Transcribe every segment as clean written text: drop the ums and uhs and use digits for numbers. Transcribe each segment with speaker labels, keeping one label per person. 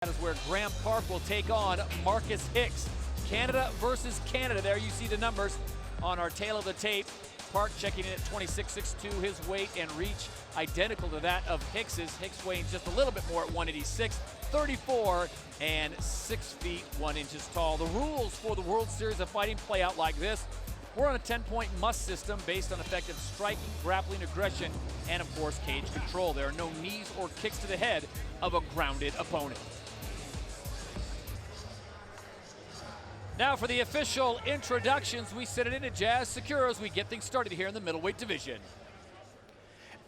Speaker 1: That is where Graham Park will take on Marcus Hicks. Canada versus Canada. There you see the numbers on our tail of the tape. Park checking in at 26'6'2", his weight and reach identical to that of Hicks's. Hicks weighing just a little bit more at 186, 34 and 6 feet 1 inches tall. The rules for the World Series of Fighting play out like this. We're on a 10-point must system based on effective striking, grappling, aggression, and of course cage control. There are no knees or kicks to the head of a grounded opponent. Now for the official introductions, we send it into Jazz Secure as we get things started here in the middleweight division.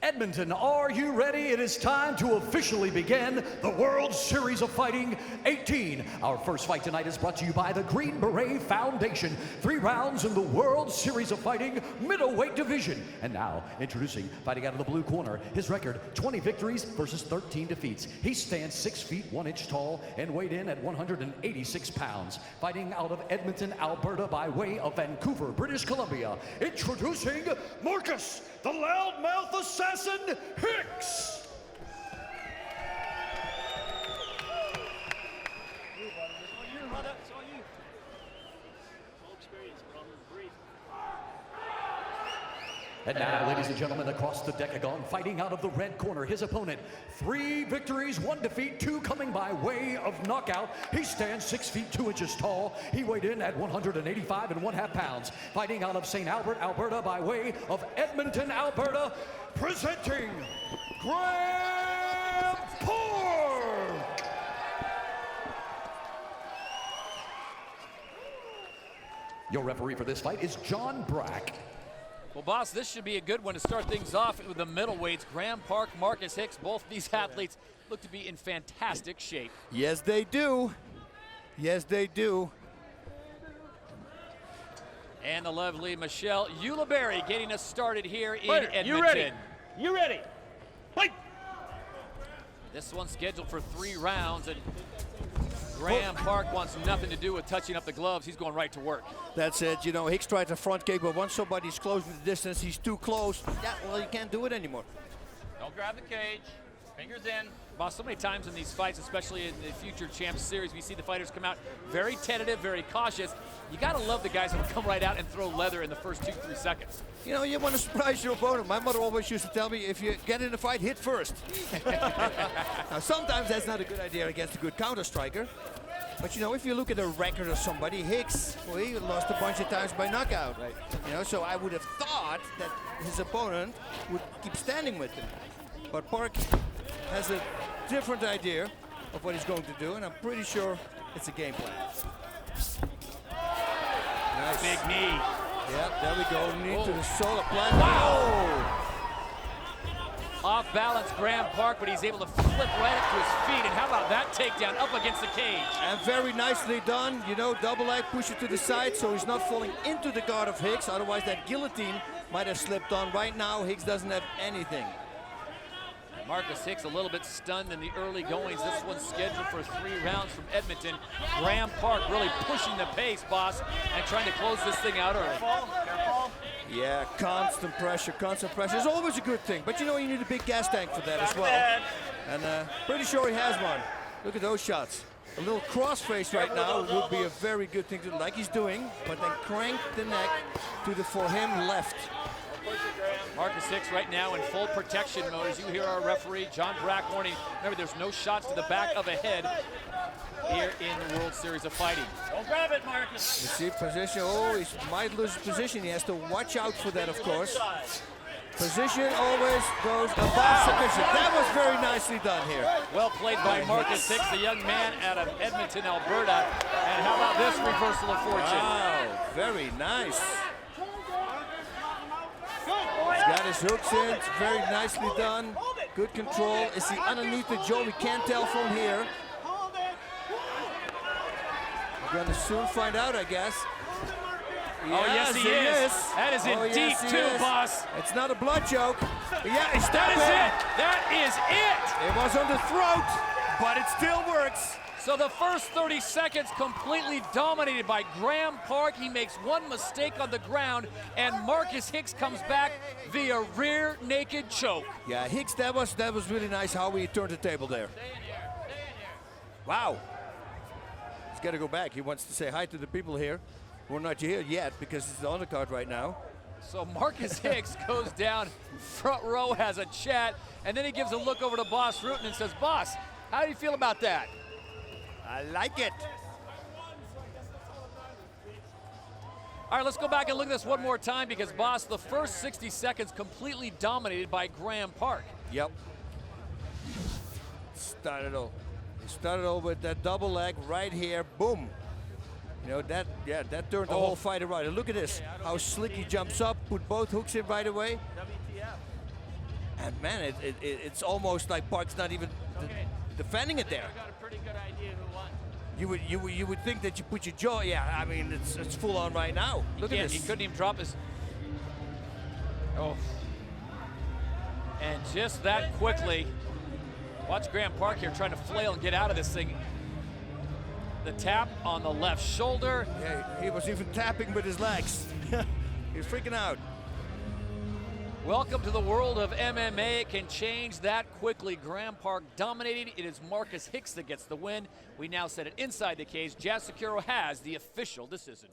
Speaker 2: Edmonton, are you ready? It is time to officially begin the World Series of Fighting 18. Our first fight tonight is brought to you by the Green Beret Foundation. 3 rounds in the World Series of Fighting middleweight division. And now, introducing, fighting out of the blue corner, his record, 20 victories versus 13 defeats. He stands 6 feet 1 inch tall and weighed in at 186 pounds. Fighting out of Edmonton, Alberta by way of Vancouver, British Columbia. Introducing Marcus, the loudmouth assassin, Hicks. And now, ladies and gentlemen, across the decagon, fighting out of the red corner, his opponent, 3 victories, 1 defeat, 2 coming by way of knockout. He stands 6 feet 2 inches tall. He weighed in at 185 1/2 pounds. Fighting out of St. Albert, Alberta by way of Edmonton, Alberta, presenting Graham Park. Your referee for this fight is John Brack.
Speaker 1: Well, boss, this should be a good one to start things off with the middleweights. Graham Park, Marcus Hicks, both these athletes look to be in fantastic shape.
Speaker 3: Yes, they do. Yes, they do.
Speaker 1: And the lovely Michelle Ulibarri getting us started here in Edmonton.
Speaker 4: You ready? You ready? Fight!
Speaker 1: This one's scheduled for 3 rounds, and Graham Park wants nothing to do with touching up the gloves. He's going right to work.
Speaker 3: That's it. You know, Hicks tried the front kick, but once somebody's close with the distance, he's too close. Yeah, well, you can't do it anymore.
Speaker 4: Don't grab the cage. Fingers in.
Speaker 1: Boss, so many times in these fights, especially in the Future Champs Series, we see the fighters come out very tentative, very cautious. You got to love the guys that come right out and throw leather in the first 2-3 seconds.
Speaker 3: You know, you want to surprise your opponent. My mother always used to tell me, if you get in a fight, hit first. Now, sometimes that's not a good idea against a good counter striker. But, you know, if you look at the record of somebody, Hicks, well, he lost a bunch of times by knockout. Right. You know, so I would have thought that his opponent would keep standing with him. But Park has a different idea of what he's going to do, and I'm pretty sure it's a game plan. Nice.
Speaker 1: Big knee.
Speaker 3: Yep, there we go. Knee to the solar plexus.
Speaker 1: Wow! Off balance, Graham Park, but he's able to flip right up to his feet. And how about that takedown up against the cage?
Speaker 3: And very nicely done. You know, double leg, push it to the side so he's not falling into the guard of Hicks. Otherwise, that guillotine might have slipped on. Right now, Hicks doesn't have anything.
Speaker 1: Marcus Hicks a little bit stunned in the early goings. This one's scheduled for 3 rounds from Edmonton. Graham Park really pushing the pace, boss, and trying to close this thing out early.
Speaker 4: Careful.
Speaker 3: Yeah, constant pressure, constant pressure. It's always a good thing, but you know you need a big gas tank for that as well. And pretty sure he has one. Look at those shots. A little crossface right now would be a very good thing to do, like he's doing, but then crank the neck to the, for him, left.
Speaker 1: Marcus Hicks right now in full protection mode. As you hear our referee, John Brack, warning, remember there's no shots to the back of the head here in the World Series of Fighting.
Speaker 4: Don't grab it, Marcus.
Speaker 3: You see position, oh, he might lose his position. He has to watch out for that, of course. Position always goes above submission. That was very nicely done here.
Speaker 1: Well played by Marcus Hicks, the young man out of Edmonton, Alberta. And how about this reversal of fortune?
Speaker 3: Wow, very nice. He's got his hooks in, it's very nicely done. Good control. Is he underneath the jaw? We can't tell from here. We're going to soon find out, I guess.
Speaker 1: Oh, yes, he is. That is in deep, too, boss.
Speaker 3: It's not a blood choke. Yeah, he stepped in.
Speaker 1: That is it.
Speaker 3: It was on the throat, but it still works.
Speaker 1: So the first 30 seconds completely dominated by Graham Park. He makes one mistake on the ground, and Marcus Hicks comes back via rear naked choke.
Speaker 3: Yeah, Hicks, that was really nice how he turned the table there. Wow. He's got to go back. He wants to say hi to the people here. We're not here yet because it's the undercard right now.
Speaker 1: So Marcus Hicks goes down front row, has a chat, and then he gives a look over to Boss Rutten and says, Boss, how do you feel about that?
Speaker 3: I like it.
Speaker 1: All right, let's go back and look at this one more time because, Boss, the first 60 seconds completely dominated by Graham Park.
Speaker 3: Yep. Started over with that double leg right here. Boom. You know, that turned the whole fight around. And look at this, how slick he jumps up, put both hooks in right away. And man, it's almost like Park's not even defending it there.
Speaker 4: I got a pretty good idea who won.
Speaker 3: You would think that you put your jaw, yeah, I mean, it's full on right now. Look at this.
Speaker 1: He couldn't even drop his... Oh. And just that quickly, watch Graham Park here trying to flail and get out of this thing. The tap on the left shoulder.
Speaker 3: Yeah, he was even tapping with his legs. He's freaking out.
Speaker 1: Welcome to the world of MMA. It can change that quickly. Graham Park dominating. It is Marcus Hicks that gets the win. We now set it inside the cage. Jazz Securo has the official decision.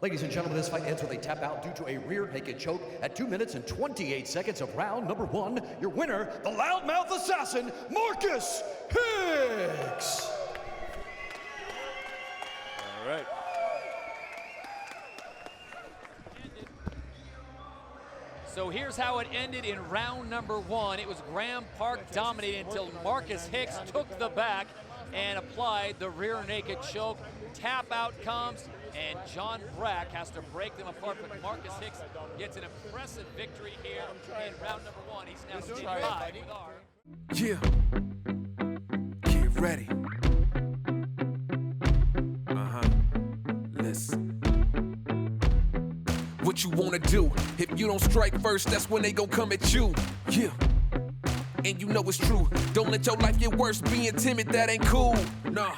Speaker 2: Ladies and gentlemen, this fight ends with a tap out due to a rear naked choke at 2 minutes and 28 seconds of round number 1. Your winner, the loudmouth assassin, Marcus Hicks.
Speaker 3: All right.
Speaker 1: So here's how it ended in round number 1. It was Graham Park dominating until Marcus Hicks took the back and applied the rear naked choke. Tap out comes, and John Brack has to break them apart, but Marcus Hicks gets an impressive victory here in round number 1. He's now standing by with our...
Speaker 5: Yeah. Get ready. Listen. What you wanna do? If you don't strike first, that's when they gon' come at you. Yeah. And you know it's true. Don't let your life get worse. Being timid, that ain't cool. Nah.